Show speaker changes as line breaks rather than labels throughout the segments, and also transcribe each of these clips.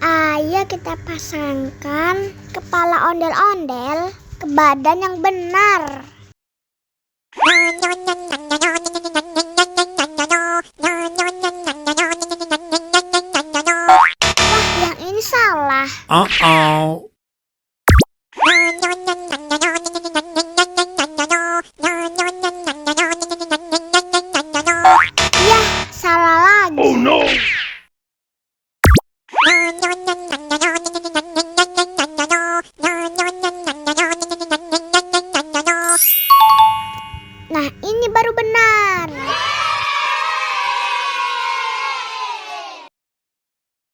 Ayo kita pasangkan kepala ondel-ondel ke badan yang benar. Wah, yang ini salah. Yah, salah lagi.
Oh no!
Nah, ini baru benar.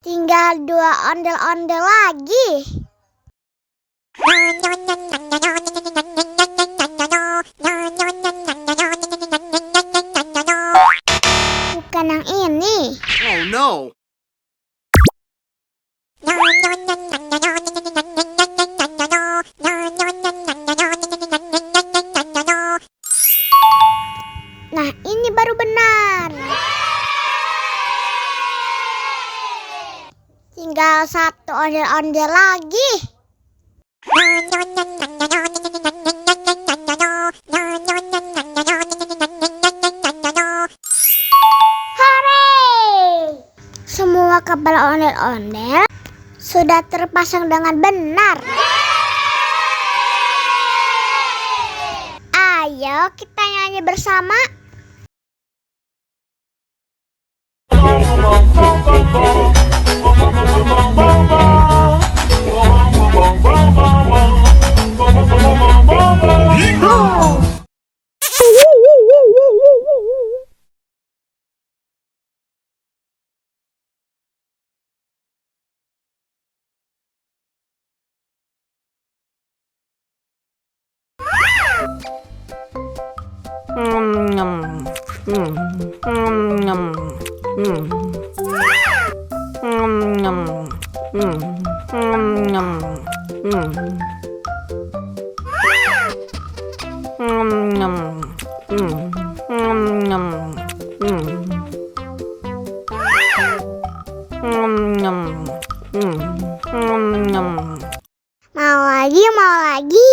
Tinggal 2 ondel-ondel lagi. Bukan yang ini.
Oh no!
Nah, ini baru benar. Tinggal 1 ondel-ondel lagi. Hore! Semua kepala ondel-ondel sudah terpasang dengan benar. Ayo kita nyanyi bersama. Mau lagi, mau lagi.